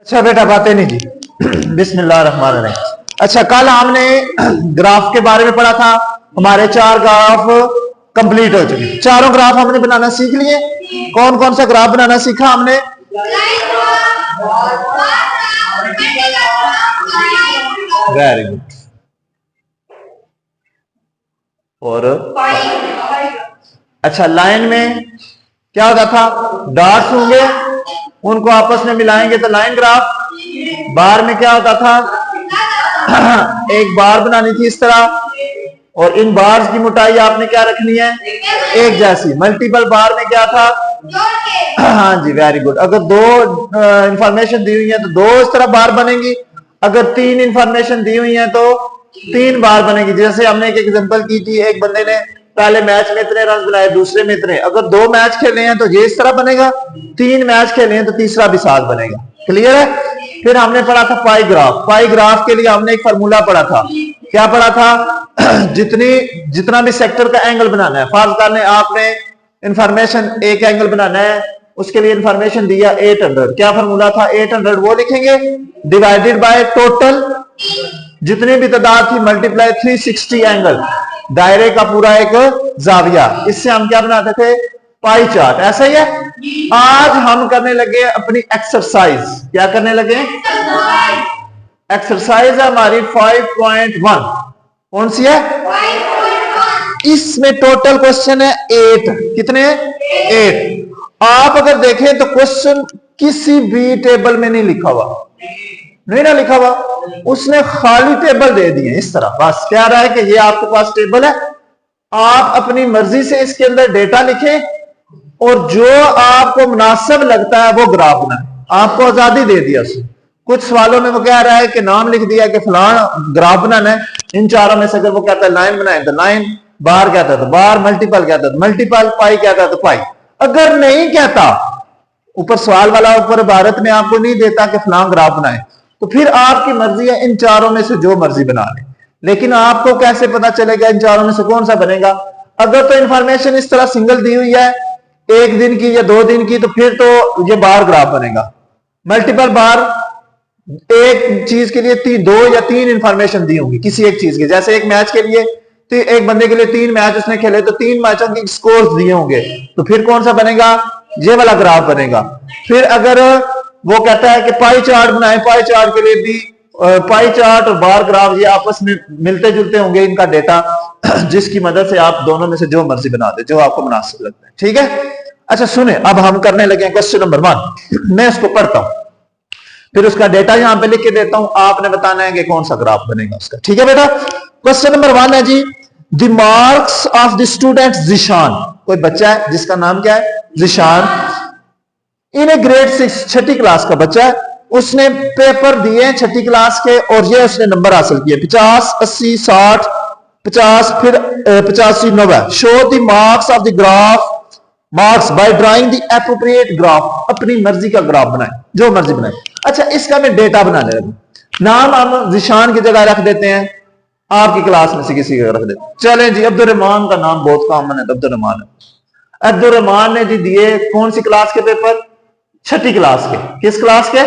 अच्छा बेटा बातें नहीं जी। बिस्मिल्लाहिर्रहमानिर्रहीम। अच्छा कल हमने ग्राफ के बारे में पढ़ा था। हमारे 4 ग्राफ कंप्लीट हो चुके। चारों ग्राफ हमने बनाना सीख लिए। कौन कौन सा ग्राफ बनाना सीखा हमने? Very good. और अच्छा लाइन में क्या होता था? डॉट्स होंगे, उनको आपस में मिलाएंगे तो लाइन ग्राफ। बार में क्या होता था? एक बार बनानी थी इस तरह, और इन बार्स की मोटाई आपने क्या रखनी है? एक जैसी। मल्टीपल बार में क्या था? हाँ जी वेरी गुड। अगर 2 इंफॉर्मेशन दी हुई है तो 2 इस तरह बार बनेंगी। अगर 3 इंफॉर्मेशन दी हुई है तो 3 बार बनेगी। जैसे हमने एक एग्जांपल की थी, एक बंदे ने पहले मैच में इतने रन बनाए, दूसरे में इतने। अगर 2 मैच खेले हैं तो ये इस तरह बनेगा, 3 मैच खेले हैं तो तीसरा भी 7 बनेगा। क्लियर है? फिर हमने पढ़ा था पाई ग्राफ। पाई ग्राफ के लिए हमने एक फार्मूला पढ़ा था। क्या पढ़ा था? जितना भी सेक्टर का एंगल बनाना है, फर्ज कर लें आपने इंफॉर्मेशन एक एंगल बनाना है, उसके लिए इंफॉर्मेशन दिया 800। क्या फार्मूला था? 800 वो लिखेंगे डिवाइडेड बाय टोटल जितनी भी तादाद थी मल्टीप्लाई 360 एंगल, दायरे का पूरा एक जाविया। इससे हम क्या बनाते थे? Pie chart. ऐसा ही है। आज हम करने लगे अपनी एक्सरसाइज। क्या करने लगे? एक्सरसाइज है हमारी 5.1। कौन सी है? 5.1। इसमें टोटल क्वेश्चन है 8। कितने? 8। आप अगर देखें तो क्वेश्चन किसी भी टेबल में नहीं लिखा हुआ, नहीं ना लिखा हुआ, उसने खाली टेबल दे दिए इस तरह। बस क्या रहा है कि ये आपके पास टेबल है, आप अपनी मर्जी से इसके अंदर डेटा लिखें और जो आपको मुनासिब लगता है वो ग्राफ बनाए। आपको आजादी दे दिया उसने। कुछ सवालों में वो कह रहा है कि नाम लिख दिया कि फलान ग्राफ बनाना है। इन चारों में से अगर वो कहता है लाइन बनाए तो लाइन, बार कहता है तो बार, मल्टीपल कहता है तो मल्टीपल, पाई कहता है तो पाई। अगर नहीं कहता, ऊपर सवाल वाला ऊपर इबारत में आपको नहीं देता कि फलान ग्राफ बनाए, तो फिर आपकी मर्जी है, इन चारों में से जो मर्जी बना ले। लेकिन आपको कैसे पता चलेगा इन चारों में से कौन सा बनेगा? अगर तो इंफॉर्मेशन इस तरह सिंगल दी हुई है, 1 दिन की या 2 दिन की, तो फिर तो ये बार ग्राफ बनेगा। मल्टीपल बार, एक चीज के लिए 2 या 3 इंफॉर्मेशन दी होंगी किसी एक चीज के। जैसे एक मैच के लिए, तो एक बंदे के लिए 3 मैच उसने खेले तो 3 मैचों के स्कोर दिए होंगे, तो फिर कौन सा बनेगा? ये वाला ग्राफ बनेगा। फिर अगर वो कहता है कि पाई चार्ट बनाए, पाई चार्ट के लिए भी पाई चार्ट और बार ग्राफ ये आपस में मिलते जुलते होंगे इनका डेटा, जिसकी मदद से आप दोनों में से जो मर्जी बना दे, जो आपको मुनासिब लगता है। ठीक है? अच्छा सुने, अब हम करने लगे क्वेश्चन नंबर 1। मैं इसको पढ़ता हूं, फिर उसका डेटा यहां पे लिख के देता हूं, आपने बताना है कि कौन सा ग्राफ बनेगा उसका। ठीक है बेटा? क्वेश्चन नंबर 1 है जी, the marks of the student Zishan. कोई बच्चा है जिसका नाम क्या है? जिशान। इन ए ग्रेड 6, 6ठी क्लास का बच्चा है। उसने पेपर दिए 6ठी क्लास के और ये उसने नंबर हासिल किए 50, 80, 60, 50, फिर 85, 90। Show the marks of the graph marks by drawing the appropriate graph. अपनी मर्जी का ग्राफ बनाए, जो मर्जी बनाए। अच्छा इसका मैं डेटा बनाने लगा। नाम हम जिशान की जगह रख देते हैं, आपकी क्लास में से किसी का रख देते हैं। चले जी, अब्दुल रहमान का नाम बहुत कॉमन है, अब्दुल रहमान है। अब्दुल रहमान ने जी दिए कौन सी क्लास के पेपर? 6ठी क्लास के। किस क्लास के?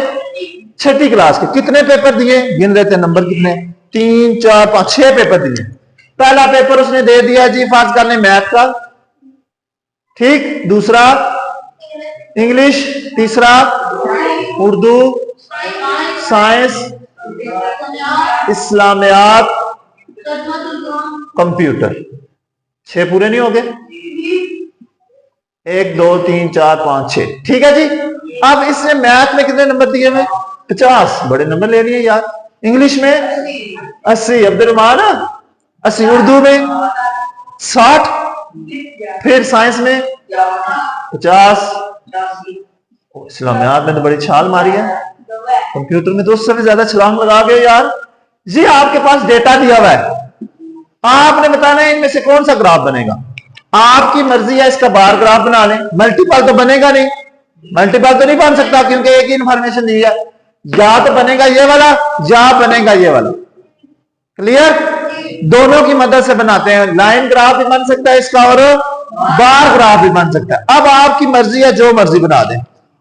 6ठी क्लास के। कितने पेपर दिए? गिन लेते हैं नंबर कितने? 3, 4, 5, 6 पेपर दिए। पहला पेपर उसने दे दिया जी फर्ज करने मैथ का, ठीक। दूसरा इंग्लिश, तीसरा उर्दू, साइंस, इस्लामियात, कंप्यूटर। 6 पूरे नहीं हो गए? 1, 2, 3, 4, 5, 6। ठीक है जी। अब इसने मैथ में कितने नंबर दिए? में 50, बड़े नंबर ले लिए यार। इंग्लिश में 80, अब्दुल रहमान 80। उर्दू में 60, फिर साइंस में 50। इस्लामियात में तो बड़ी छाल मारी है, कंप्यूटर में तो उससे भी ज्यादा छलांग लगा गए यार। जी आपके पास डेटा दिया हुआ है, आपने बताना है इनमें से कौन सा ग्राफ बनेगा। आपकी मर्जी है, इसका बार ग्राफ बना लें। मल्टीपल तो बनेगा नहीं, मल्टीपल तो नहीं बन सकता क्योंकि एक ही इंफॉर्मेशन दी है। या तो बनेगा ये वाला या बनेगा ये वाला। क्लियर? दोनों की मदद से बनाते हैं। लाइन ग्राफ भी बन सकता है इसका और बार ग्राफ भी बन सकता है। अब आपकी मर्जी है, जो मर्जी बना दें।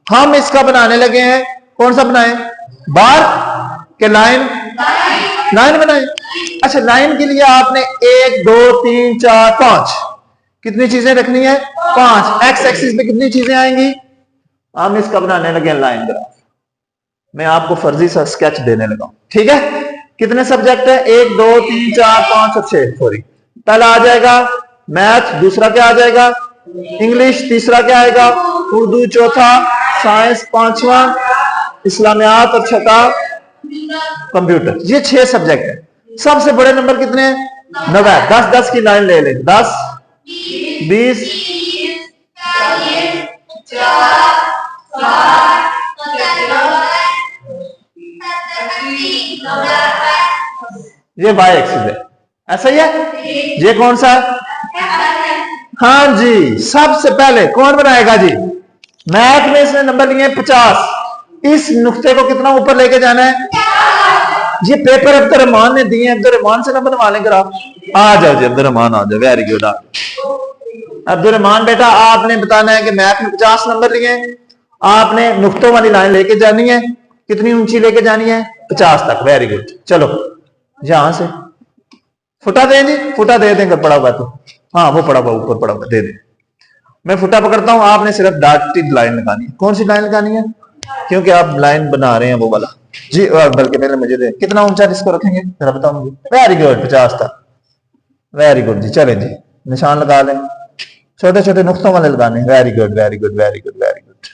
हम इसका बनाने लगे हैं कौन सा बनाए, बार के लाइन, लाइन बनाए। अच्छा, लाइन के लिए आपने 1 2 3 4 5 कितनी चीजें रखनी है, 5। एक्स एक्सिस पे कितनी चीजें आएंगी, हम इसका बनाने लगे लाइन ग्राफ। मैं आपको फर्जी सा स्केच देने लगा, ठीक है। कितने सब्जेक्ट है, 1 2 3 4 5 और 6, सॉरी। पहला आ जाएगा मैथ, दूसरा क्या आ जाएगा इंग्लिश, तीसरा क्या आएगा उर्दू, चौथा साइंस, पांचवा इस्लामियात और छठा कंप्यूटर। ये 6 सब्जेक्ट है। सबसे बड़े नंबर कितने हैं, 9। 10 10 की लाइन ले लें, 10 20 ये वाई एक्सिस है, ऐसा ही है। ये कौन सा, हाँ जी, सबसे पहले कौन बनाएगा जी, मैथ में इसने नंबर लिए 50। इस नुक्ते को कितना ऊपर लेके जाना है, ये पेपर अब्दुर्रहमान ने दिए, अब्दुर्रहमान से नंबर बनवा लेंगे आप। आ जाओ जी अब्दुर्रहमान, आ जाओ, वेरी गुड। अब्दुर्रहमान बेटा, आपने बताना है कि मैथ में 50 नंबर लिए, आपने नुक्तों वाली लाइन लेके जानी है, कितनी ऊंची लेके जानी है, 50 तक। Very good. चलो यहां से फुटा दें जी, फुटा दे देंगे, पड़ा हुआ तो, हाँ वो पड़ा हुआ ऊपर पड़ा हुआ, दे दे। मैं फुटा पकड़ता हूं, आपने सिर्फ डॉटेड लाइन लगानी है। कौन सी लाइन लगानी है, क्योंकि आप लाइन बना रहे हैं वो वाला जी, बल्कि पहले मुझे दे, कितना ऊंचा इसको रखेंगे जरा बताओ मुझे। वेरी गुड, 50 तक। वेरी गुड जी, चलें जी, निशान लगा लें, छोटे छोटे नुक्तों वाले लगाने। Very good very good very good very good.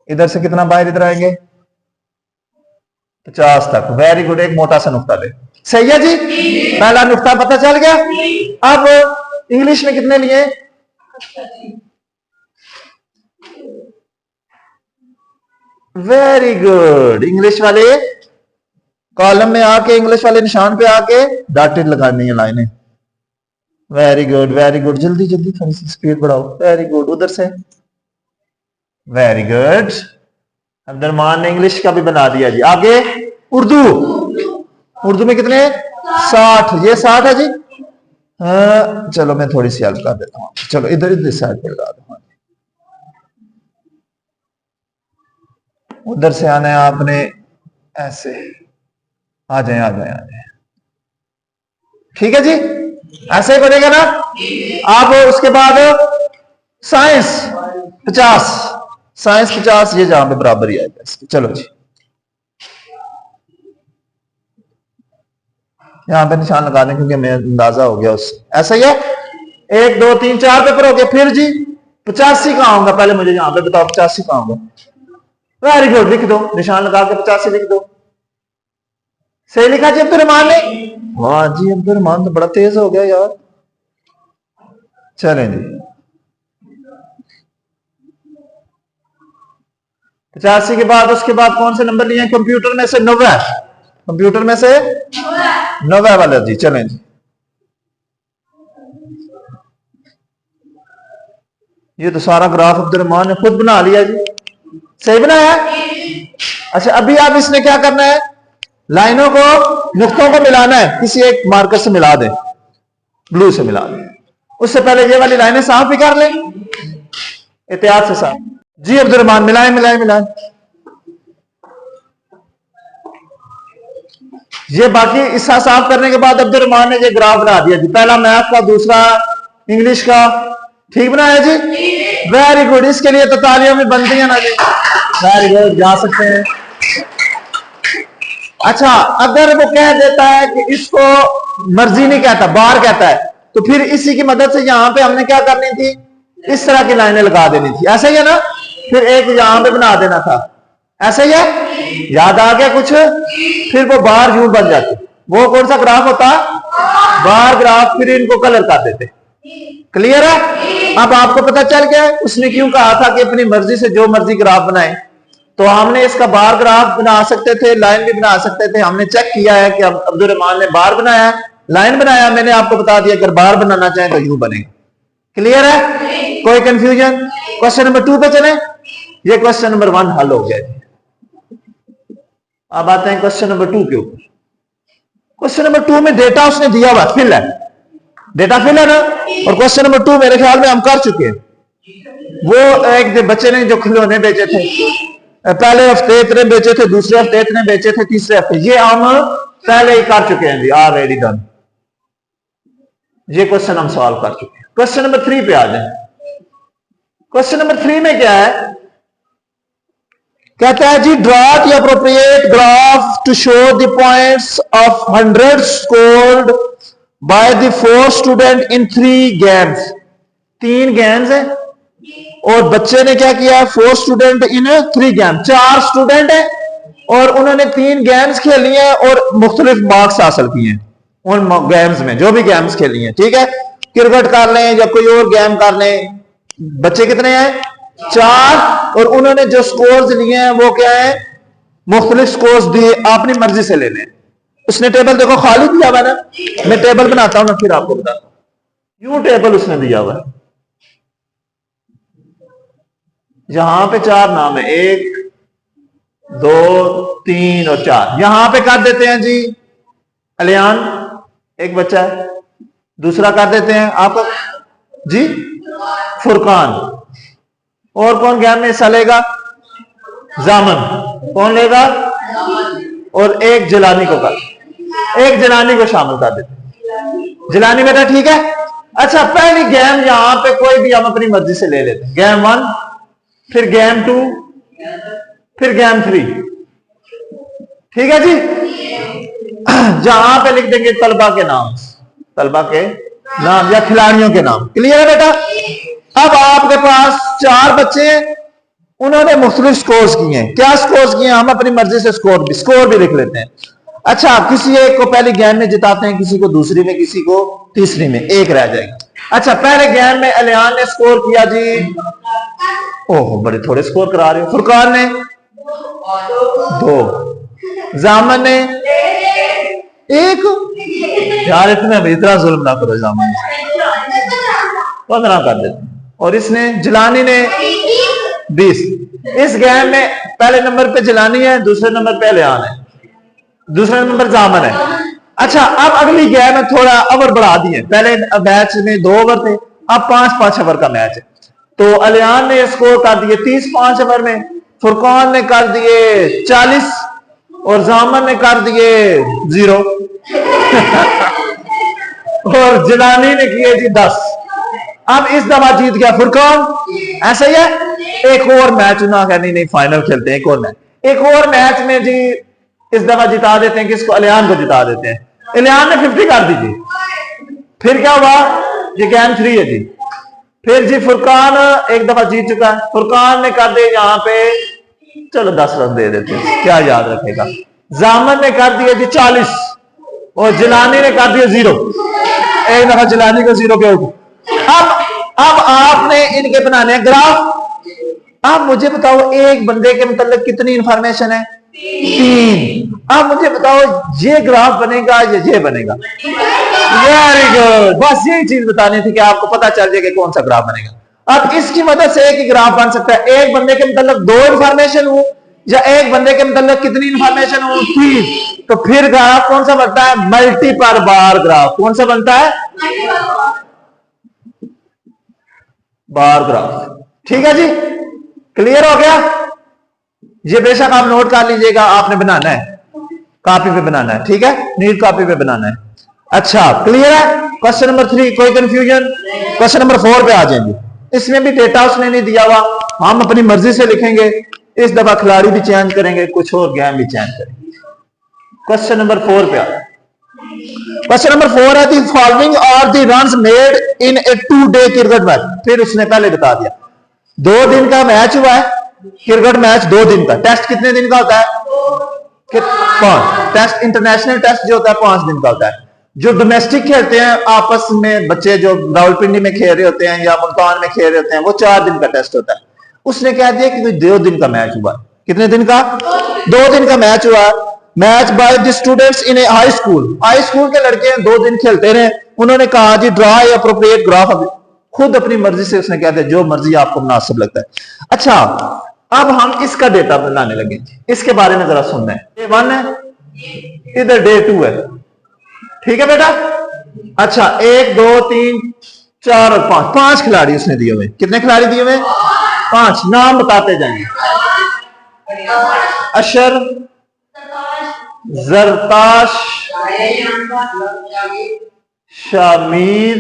इधर से कितना बाहर इधर आएंगे, 50 तक। Very good. एक मोटा सा नुक्ता ले, सही है जी, पहला नुक्ता पता चल गया। अब इंग्लिश में कितने लिए, वेरी गुड। इंग्लिश वाले कॉलम में आके, इंग्लिश वाले निशान पे आके डॉटेड लगानी है लाइनें। वेरी गुड वेरी गुड, जल्दी जल्दी थोड़ी सी स्पीड बढ़ाओ। वेरी गुड, उधर से। Very good. अब्दुर्रहमान ने इंग्लिश का भी बना दिया जी। आगे उर्दू, उर्दू में कितने, 60। ये 60 है जी। हाँ चलो मैं थोड़ी सी हेल्प कर देता हूँ, चलो इधर इधर साइड पे लगा दो। उधर से आना है आपने, ऐसे आ जाए आ जाए आ जाए, ठीक है जी, ऐसे ही बनेगा ना। आप उसके बाद साइंस 50, साइंस 50, ये जहां पे बराबर ही आएगा इसके। चलो जी, यहां पे निशान लगा दें क्योंकि मैं अंदाजा हो गया उससे। ऐसा ही है, 1 2 3 4 पेपर हो गए। फिर जी 85 कहां होगा, पहले मुझे यहां पे बताओ 85 कहां होगा। वेरी गुड, लिख दो, निशान लगा के 85 लिख दो। सही लिखा जी अब्दुर्रहमान ने, हाँ जी अब्दुर्रहमान तो बड़ा तेज हो गया यार। चलें जी, 85 के बाद उसके बाद कौन से नंबर लिए, कंप्यूटर में से 90, कंप्यूटर में से 90 वाला जी। चलें जी, ये तो सारा ग्राफ अब्दुर्रहमान ने खुद बना लिया जी। सही बनाया। अच्छा अभी आप इसने क्या करना है, लाइनों को, नुक्तों को मिलाना है, किसी एक मार्कर से मिला दें, ब्लू से मिला दें। उससे पहले ये वाली लाइनें साफ भी कर लें, एहतियात से साफ जी। अब्दुर्रहमान मिलाएं मिलाएं मिलाएं। ये बाकी हिस्सा साफ करने के बाद अब्दुर्रहमान ने ये ग्राफ बना दिया जी, पहला मैथ का, दूसरा इंग्लिश का। ठीक बनाया जी, वेरी गुड। इसके लिए तो तालियां भी बनती है ना जी। वेरी गुड, जा सकते हैं। अच्छा अगर वो कह देता है कि इसको मर्जी नहीं कहता, बार कहता है, तो फिर इसी की मदद से यहां पे हमने क्या करनी थी, इस तरह की लाइनें लगा देनी थी। ऐसा ही है ना, फिर एक यहां पे बना देना था। ऐसा ही है, याद आ गया कुछ, फिर वो बार यूं बन जाती। वो कौन सा ग्राफ होता, बार ग्राफ। फिर इनको कलर कर देते। क्लियर है। अब आपको पता चल गया उसने क्यों कहा था कि अपनी मर्जी से जो मर्जी ग्राफ बनाए। तो हमने इसका बार ग्राफ बना सकते थे, लाइन भी बना सकते थे। हमने चेक किया है कि अब्दुर्रहमान ने बार बनाया, लाइन बनाया। मैंने आपको बता दिया अगर बार बनाना चाहें तो यूं बनेगा। क्लियर है, कोई कंफ्यूजन। क्वेश्चन नंबर 2 पे चले। ये क्वेश्चन नंबर 1 हल हो गया। अब आते हैं क्वेश्चन नंबर 2 के ऊपर। क्वेश्चन नंबर 2 में डेटा उसने दिया हुआ, फिल है, डेटा फिल है ना। और क्वेश्चन नंबर 2 मेरे ख्याल में हम कर चुके हैं। वो एक बच्चे ने जो खिलौने बेचे थे, पहले हफ्ते इतने बेचे थे, दूसरे हफ्ते इतने बेचे थे, तीसरे हफ्ते, ये हम पहले ही कर चुके हैं जी, ऑलरेडी डन। ये क्वेश्चन हम सॉल्व कर चुके हैं। क्वेश्चन नंबर 3 पे आ जाए। क्वेश्चन नंबर 3 में क्या है, कहता है जी draw the appropriate graph to show the points of 100 scored by the 4 student in 3 games. 3 games है और बच्चे ने क्या किया, 4 स्टूडेंट इन 3 गेम, 4 स्टूडेंट है और उन्होंने 3 गेम्स खेली हैं और मुख्तलिफ मार्क्स हासिल किए हैं उन गेम्स में, जो भी गेम्स खेली हैं। ठीक है, क्रिकेट कर लें या कोई और गेम कर लें। बच्चे कितने हैं, 4, और उन्होंने जो स्कोर्स लिए हैं वो क्या है, मुख्तलिफ स्कोर्स दिए, अपनी मर्जी से ले लें। उसने टेबल देखो खाली दिया हुआ ना, मैं टेबल बनाता हूं ना फिर आपको बताता हूं। यूं टेबल उसने दिया हुआ है, यहां पे 4 नाम है, 1 2 3 और 4। यहां पे कर देते हैं जी अलियान, एक बच्चा है, दूसरा कर देते हैं आपका जी फुरकान, और कौन गेम में हिस्सा लेगा, जामन कौन लेगा, और एक जिलानी को कर, एक जिलानी को शामिल कर देते। जिलानी बेटा ठीक है। अच्छा, पहली गेम यहां पे कोई भी हम अपनी मर्जी से ले लेते हैं, गेम 1, फिर गेम 2, फिर गेम 3। ठीक है जी। जहां पे लिख देंगे तलबा के नाम, तलबा के नाम या खिलाड़ियों के नाम। क्लियर है बेटा। अब आपके पास 4 बच्चे हैं, उन्होंने मुख्तलिफ स्कोर्स किए हैं। क्या स्कोर्स किए हैं, हम अपनी मर्जी से स्कोर भी लिख लेते हैं। अच्छा, किसी एक को पहली गेम में जिताते हैं, किसी को दूसरी में, किसी को तीसरी में, एक रह जाएगा। अच्छा, पहले गेम में अलियान ने स्कोर किया जी, ओह बड़े थोड़े स्कोर करा रहे हो। फुरकान ने 2, जामन ने 1, यार इतना जुल्म ना करो, जामन 15 कर देते, और इसने जिलानी ने 20। इस गेम में पहले नंबर पे जिलानी है, दूसरे नंबर पे अलियान है, दूसरे नंबर जामन है। अच्छा, अब अगली गेम में थोड़ा ओवर बढ़ा दिए, पहले मैच में 2 ओवर थे, अब 5-5 ओवर का मैच है। तो अलियान ने स्कोर कर दिए 30 5 ओवर में, फुरकान ने कर दिए 40 और जामन ने कर दिए 0 और जिलानी ने किए जी 10। अब इस दफा जीत गया फुरकान, ऐसा ही है। एक और मैच ना कहनी, नहीं फाइनल खेलते हैं, एक और मैच, एक और मैच में जी इस दफा जिता देते हैं, किसको, अलियान को जिता देते हैं। अलियान ने 50 कर दीजिए। फिर क्या हुआ, ये गेम 3 है जी। फिर जी फुरकान एक दफा जीत चुका है, फुरकान ने कर दिए यहां पे, चलो 10 रन दे देते हैं, क्या याद रखेगा। जामन ने कर दिए जी 40 और जिलानी ने कर दिया 0, एक दफा जिलानी को 0 के ऊपर। अब आपने इनके बनाने हैं ग्राफ। अब मुझे बताओ एक बंदे के मतलब कितनी इंफॉर्मेशन है, 3। अब मुझे बताओ ये ग्राफ बनेगा या ये बनेगा। वेरी गुड, बस यही चीज बतानी थी कि आपको पता चल जाए कि कौन सा ग्राफ बनेगा। अब इसकी मदद से एक ही ग्राफ बन सकता है। एक बंदे के मतलब 2 इंफॉर्मेशन हो या एक बंदे के मतलब कितनी इंफॉर्मेशन हो, 3। तो फिर ग्राफ कौन सा बनता है, मल्टीपल बार ग्राफ। कौन सा बनता है, बार ग्राफ। ठीक है जी, क्लियर हो गया। ये बेशक आप नोट कर लीजिएगा, आपने बनाना है, कॉपी पे बनाना है। ठीक है, नीट कॉपी पे बनाना है। अच्छा, क्लियर है। क्वेश्चन नंबर 3 कोई कंफ्यूजन। क्वेश्चन नंबर 4 पे आ जाएंगे। इसमें भी डेटा उसने नहीं दिया हुआ, हम अपनी मर्जी से लिखेंगे। इस दफा खिलाड़ी भी चेंज करेंगे, कुछ और गेम भी चेंज करेंगे। क्वेश्चन नंबर 4 पे आ जाए। क्वेश्चन नंबर 4 है, the following are the runs made in a two day cricket match. फिर उसने पहले बता दिया 2 दिन का मैच हुआ है, क्रिकेट मैच 2 दिन का। टेस्ट कितने दिन का होता है, 5। टेस्ट, इंटरनेशनल टेस्ट जो होता है 5 दिन का होता है। जो डोमेस्टिक खेलते हैं आपस में बच्चे, जो रावलपिंडी में खेल रहे होते हैं या मुल्तान में खेल रहे होते हैं, वो 4 दिन का टेस्ट होता है। उसने कह दिया कि 2 दिन का मैच हुआ। कितने दिन का, 2 दिन का मैच हुआ। Match by the students in A high school. High school के लड़के 2 दिन खेलते रहे। उन्होंने कहा जी ड्रा ए अप्रोप्रिएट ग्राफ। खुद अपनी मर्जी से उसने कहते जो मर्जी आपको मुनासिब लगता है। अच्छा, अब हम इसका डेटा बनाने लगे। इसके बारे में जरा सुनना है। डे 1 है, इधर डे 2 है। ठीक है बेटा। अच्छा, 1 2 3 4 और 5 खिलाड़ी उसने दिए हुए। कितने खिलाड़ी दिए हुए, 5। नाम बताते जाएंगे। अशर, जरताश, शामीर,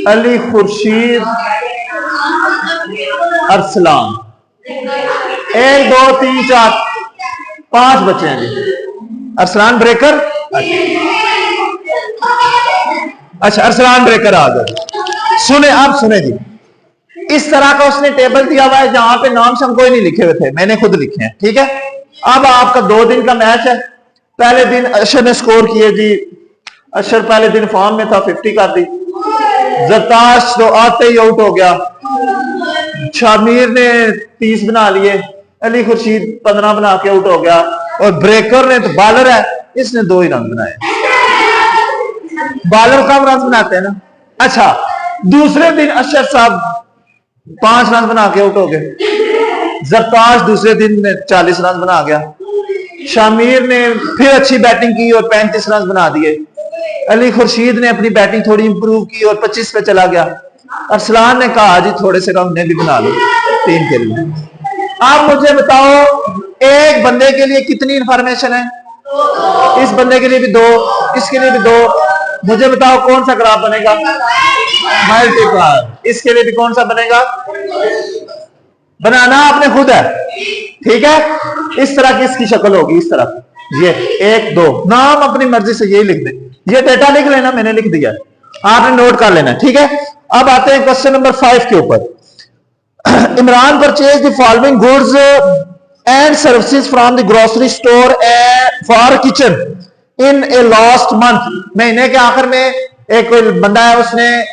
अली खुर्शीद, अरसलान। 1 2 3 4 5 बच्चे हैं जी। अरसलान ब्रेकर, अच्छा अरसलान ब्रेकर आ गए। सुने, आप सुने जी, इस तरह का उसने टेबल दिया हुआ है जहां पे नाम शाम कोई नहीं लिखे हुए थे, मैंने खुद लिखे हैं, ठीक है। अब आपका 2 दिन का मैच है। पहले दिन अशर ने स्कोर किए जी, अशर पहले दिन फॉर्म में था, 50 कर दी। जरताश तो आते ही आउट हो गया। शामीर ने 30 बना लिए, अली खुर्शीद 15 बना के आउट हो गया, और ब्रेकर ने तो बॉलर है, इसने 2 ही रन बनाए। बॉलर कम रन बनाते हैं ना। अच्छा, दूसरे दिन अशर साहब 5 रन बना के आउट हो गए। जरताश दूसरे दिन में 40 रन बना गया। शामीर ने फिर अच्छी बैटिंग की और 35 रन बना दिए। अली खुर्शीद ने अपनी बैटिंग थोड़ी इंप्रूव की और 25 पे चला गया। अरसलान ने कहा जी थोड़े से रन ने भी बना लो 3 के लिए। आप मुझे बताओ, एक बंदे के लिए कितनी इंफॉर्मेशन है? इस बंदे के लिए भी 2, इसके लिए भी 2। मुझे बताओ कौन सा ग्राफ बनेगा? मल्टीप्लाई। इसके लिए भी कौन सा बनेगा? बनाना आपने खुद है, ठीक है। इस तरह की इसकी शक्ल होगी, इस तरह ये 1 2, नाम अपनी मर्जी से यही लिख दे। ये डेटा लिख लेना, मैंने लिख दिया, आपने नोट कर लेना, ठीक है। अब आते हैं क्वेश्चन नंबर 5 के ऊपर। Imran purchase the following goods and services from the grocery store for kitchen in A last month. महीने के आखिर में एक कोई बंदा है, उसने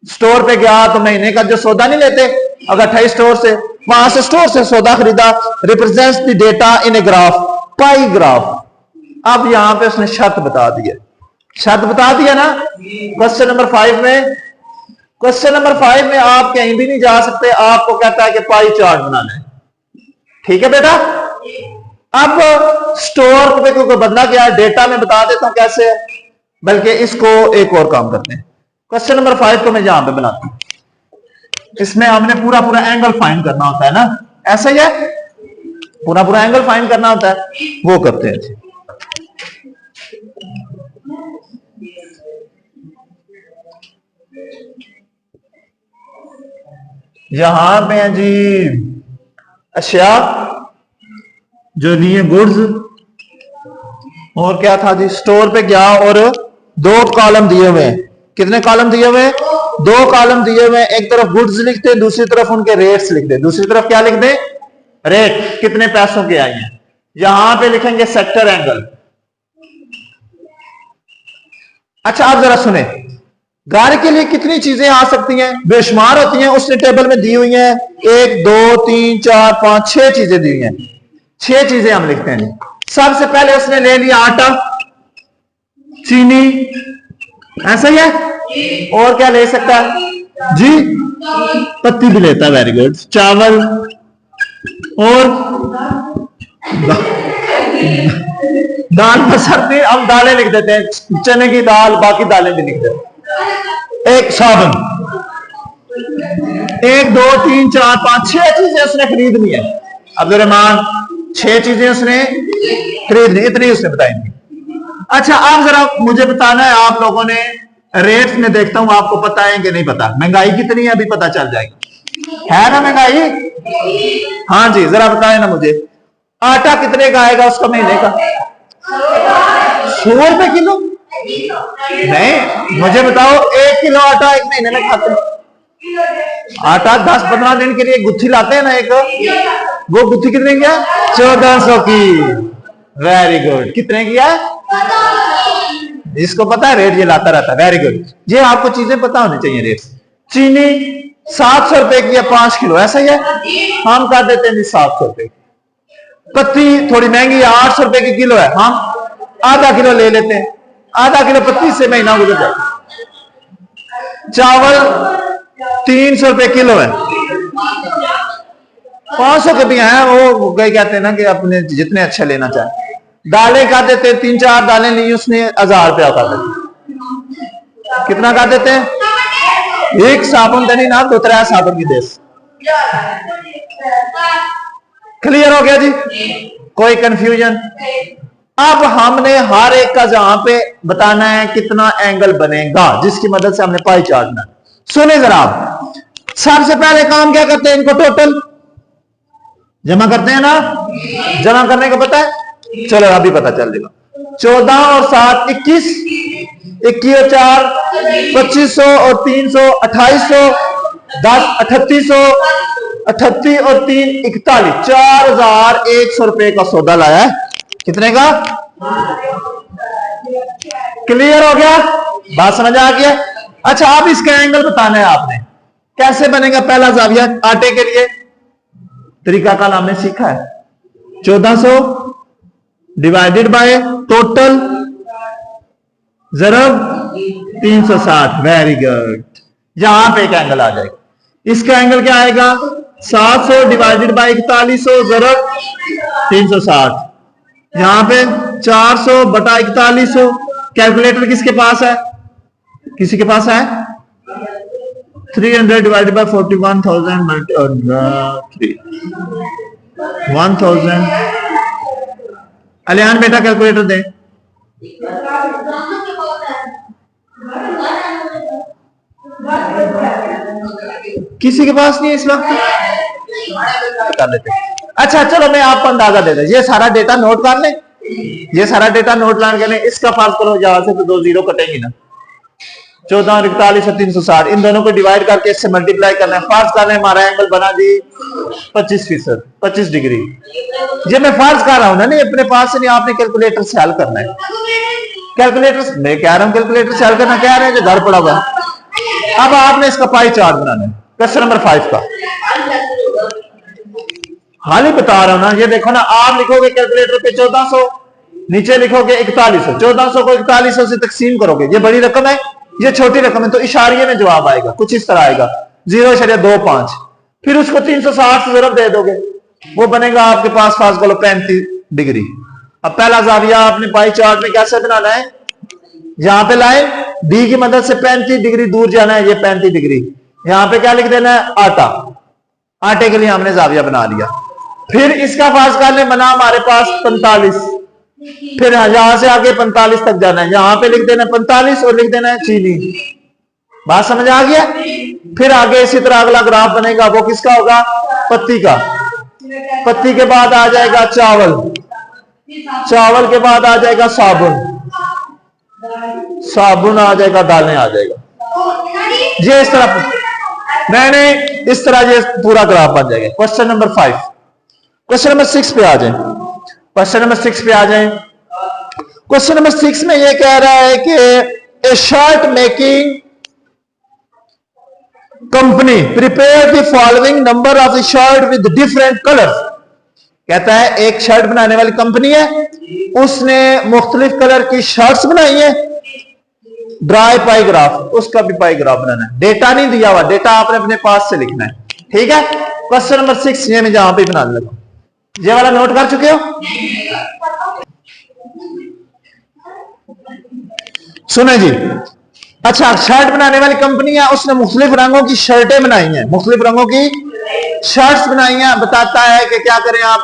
स्टोर पे गया तो महीने का जो सौदा नहीं लेते, अगर 28 स्टोर से, वहां से स्टोर से सौदा खरीदा। Represents the data in a graph, pi graph. अब यहां पे उसने शर्त बता दी है, शर्त बता दिया ना क्वेश्चन नंबर 5 में। क्वेश्चन नंबर 5 में आप कहीं भी नहीं जा सकते, आपको कहता है कि पाई चार्ट बनाना है, ठीक है बेटा। अब स्टोर पे कोई बदला गया, डेटा में बता देता हूं कैसे है, बल्कि इसको एक और काम करते हैं। क्वेश्चन नंबर 5 को मैं यहां पे बनाता हूं। इसमें हमने पूरा पूरा एंगल फाइंड करना होता है ना, ऐसा ही है, पूरा पूरा एंगल फाइंड करना होता है, वो करते हैं। यहां पे है जी अशिया जो लिए गुड्स, और क्या था जी, स्टोर पे गया और 2 कॉलम दिए हुए हैं। कितने कॉलम दिए हुए हैं? 2 कॉलम दिए हुए हैं। एक तरफ गुड्स लिखते हैं, दूसरी तरफ उनके रेट्स लिख दे। दूसरी तरफ क्या लिख दे? रेट, कितने पैसों के आए हैं। यहां पे लिखेंगे सेक्टर एंगल। अच्छा आप जरा सुने, गाड़ी के लिए कितनी चीजें आ सकती हैं? बेशुमार होती हैं, उसने टेबल में दी हुई हैं। 1 2 3 4 5 6 चीजें दी हुई हैं। 6 चीजें हम लिखते हैं। सबसे पहले उसने ले लिया आटा, चीनी, ऐसा ही है, और क्या ले सकता है जी? पत्ती भी लेता है, वेरी गुड। चावल और दाल पसंद, हम दालें लिख देते हैं, चने की दाल, बाकी दालें भी लिख देते हैं। एक साबुन, 1 2 3 4 5 6 चीजें उसने खरीदनी है। अब्दुर्रहमान 6 चीजें उसने खरीदनी, इतनी उसने बताई। अच्छा आप जरा मुझे बताना है, आप लोगों ने रेट्स में देखता हूं आपको पता है कि नहीं पता। महंगाई कितनी है अभी पता चल जाएगा, है ना महंगाई? हाँ जी, जरा बताएं ना मुझे, आटा कितने का आएगा उसका महीने का? 100 रुपए किलो? नहीं, मुझे बताओ 1 किलो आटा एक महीने में खाते हैं? आटा 10-15 दिन के लिए गुत्थी लाते हैं ना एक, वो गुत्थी कितने की है? 1400 की। Very good. कितने की है? इसको पता है रेट, ये लाता रहता है। वेरी गुड, ये आपको चीजें पता होनी चाहिए रेट। चीनी 700 रुपए की है 5 किलो, ऐसा ही है, हम कर देते हैं 700 रुपए। पत्ती थोड़ी महंगी है, 800 रुपए की किलो है, हम आधा किलो ले लेते हैं। आधा किलो पत्ती से महीना गुजर जाए। चावल 300 रुपए किलो है, 500 के भी हैं, वो गए कहते हैं ना कि अपने जितने अच्छे लेना चाहे। दालें कर देते हैं, 3-4 दालें ली उसने 1000 रुपया कर देते। कितना कर देते हैं? एक साबुन देनी ना, 2-3 साबुन की देश। क्लियर हो गया जी? कोई कंफ्यूजन? अब हमने हर एक का जहां पे बताना है कितना एंगल बनेगा, जिसकी मदद से हमने पाई चार्ट बनाना। सुने जरा आप, सबसे पहले काम क्या करते हैं, इनको टोटल जमा करते हैं ना। जमा करने का पता है? चलो अभी पता चल जाएगा। 14 और 7 21, 21 और 4 2500 और 300 2800, 10 3800, 38 और 3 41, 4100 रुपए का सौदा लाया है। कितने का? क्लियर हो गया? बात समझ आ गया? अच्छा, अब इसका एंगल बताना है आपने। कैसे बनेगा पहला जाविया आटे के लिए? तरीका का हमने सीखा है। 1400 डिवाइडेड बाय टोटल जरब 360। Very good. यहां पे एक एंगल आ जाएगा। इसका एंगल क्या आएगा? 700 डिवाइडेड बाय 4100 जरब 360। यहां पे 400 बटा 4100। कैलकुलेटर किसके पास है? किसी के पास है? 300 डिवाइडेड बाय 41,000 1000। अलियान बेटा कैलकुलेटर दे। किसी के पास नहीं है इस वक्त? कर लेते। अच्छा चलो मैं आपको अंदाजा दे दूं। ये सारा डेटा नोट कर ले। ये सारा डेटा नोट लाने के लिए इसका फर्ज करो यहां से तो 2 जीरो कटेंगी ना। 14 और 41 और 360, इन दोनों को डिवाइड करके इससे मल्टीप्लाई करना है। फर्ज करना है हमारा एंगल बना जी 25%, 25 डिग्री। ये मैं फर्ज कर रहा हूं ना, नहीं अपने पास से नहीं, आपने कैलकुलेटर से हल करना है। कैलकुलेटर मैं कह रहा हूं, कैलकुलेटर से हल करना कह रहे हैं जो घर पड़ा हुआ। अब आपने इसका पाई चार्ट बनाना है। क्वेश्चन नंबर 5 का हाल ही बता रहा हूं ना। ये देखो ना, आप लिखोगे कैलकुलेटर पे 1400, नीचे लिखोगे 4100। 1400 को 4100 से तकसीम करोगे, ये बड़ी रकम है, ये छोटी रकम है, तो इशारिये में जवाब आएगा कुछ इस तरह आएगा 0.25। फिर उसको 360 से जरब दे दोगे, वो बनेगा आपके पास फास करो 35 डिग्री। अब पहला जाविया आपने पाई चार्ट में कैसे बनाना है? यहां पे लाइन डी की मदद से 35 डिग्री दूर जाना है। ये 35 डिग्री। यहां पे क्या लिख देना है? आटा। आटे के लिए हमने जाविया बना लिया। फिर इसका फास कर ले बना हमारे पास 45। फिर यहां से आगे 45 तक जाना है। यहां पे लिख देना है 45 और लिख देना है चीनी। बात समझ आ गया? फिर आगे इसी तरह अगला ग्राफ बनेगा, वो किसका होगा? पत्ती का। पत्ती के बाद आ जाएगा चावल। चावल के बाद आ जाएगा साबुन। साबुन आ जाएगा, दालें आ जाएगा। ये इस तरह मैंने इस तरह ये पूरा ग्राफ बन जाएगा। Question number 5। क्वेश्चन नंबर 6 पे आ जाए। क्वेश्चन नंबर 6 पे आ जाए। क्वेश्चन नंबर 6 में ये कह रहा है कि ए shirt making company prepare the following number of the shirt with different colours. कहता है एक शर्ट बनाने वाली कंपनी है, उसने मुख्तलिफ कलर की शर्ट्स बनाई है। ड्राई पाई ग्राफ, उसका भी पाई ग्राफ बनाना है। डेटा नहीं दिया हुआ, डेटा आपने अपने पास से लिखना है। ठीक है? क्वेश्चन नंबर 6 ये मैं जहां पे बनाने लगा, ये वाला नोट कर चुके हो? सुने जी। अच्छा, शर्ट बनाने वाली कंपनी है, उसने मुख्तलिफ रंगों की शर्टें बनाई हैं, मुख्तलिफ रंगों की शर्ट्स बनाई हैं। बताता है कि क्या करें आप,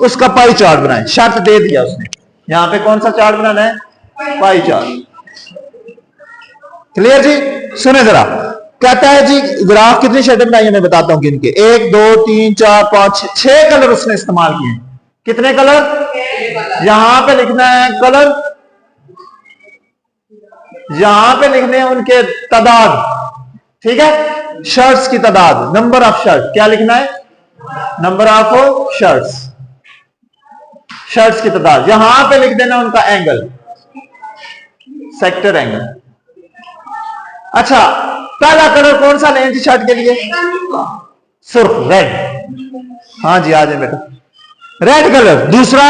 उसका पाई चार्ट बनाएं। शर्त दे दिया उसने। यहां पे कौन सा चार्ट बनाना है? Pie chart. क्लियर जी? सुने जरा, कहता है जी ग्राफ कितनी शर्टें बनाई है मैं बताता हूं कि इनके 1 2 3 4 5 6 कलर उसने इस्तेमाल किए। कितने कलर? यहां पे लिखना है कलर, यहां पे लिखने हैं उनके तादाद। ठीक है? शर्ट्स की तादाद, नंबर ऑफ शर्ट। क्या लिखना है? नंबर ऑफ शर्ट्स, शर्ट्स की तादाद। यहां पे लिख देना उनका एंगल, सेक्टर एंगल। अच्छा, पहला कलर कौन सा लें शर्ट के लिए? सुर्ख, रेड। हाँ जी, आ जाए बेटा, रेड कलर। दूसरा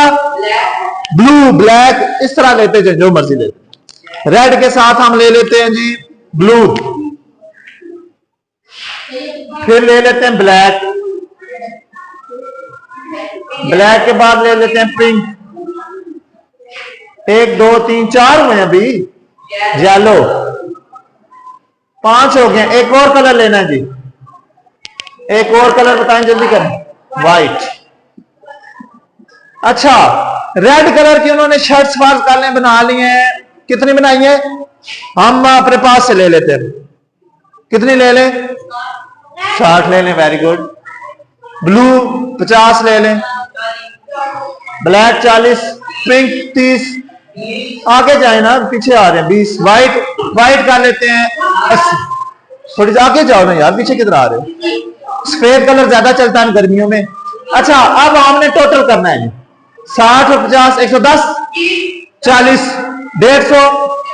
ब्लू, ब्लैक, इस तरह लेते हैं जो मर्जी लेते। रेड के साथ हम ले लेते हैं जी ब्लू, फिर ले लेते हैं ब्लैक, ब्लैक के बाद ले लेते हैं पिंक। 1 2 3 4 हुए अभी। येलो 5 हो गए। एक और कलर लेना है जी, एक और कलर बताएं जल्दी करें। व्हाइट, अच्छा, रेड कलर की उन्होंने शर्ट्स फार्स काले बना लिए हैं, कितनी बनाई है? हम अपने पास से ले लेते हैं, कितनी ले लें? 60 ले लें, वेरी गुड। ब्लू 50 ले लें, ब्लैक 40, पिंक 30, आगे जाए ना, पीछे आ रहे हैं 20, व्हाइट कर लेते हैं 80। थोड़ी आगे जाओ ना यार, पीछे किधर आ रहे हो? सफेद कलर ज्यादा चलता है गर्मियों में। अच्छा, अब हमने टोटल करना है 60 और 50, 110, 40, 150,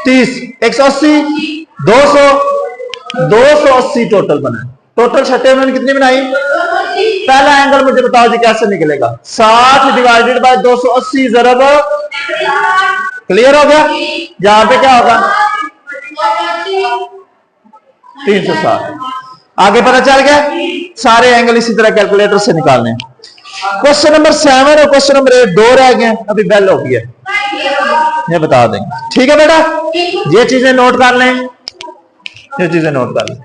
30, 180, 200, 280 टोटल बना। टोटल छठे उन्होंने कितनी बनाई? पहला एंगल मुझे बताओ जी कैसे निकलेगा? 60 डिवाइडेड बाय 280 जरब, क्लियर हो गया? यहां पे क्या होगा? 360। आगे पता चल गया? सारे एंगल इसी तरह कैलकुलेटर से निकालने। क्वेश्चन नंबर 7 और क्वेश्चन नंबर 8 दो रह गए, अभी बेल हो गई है, ये बता देंगे। ठीक है बेटा, ये चीजें नोट कर लें, ये चीजें नोट कर लें।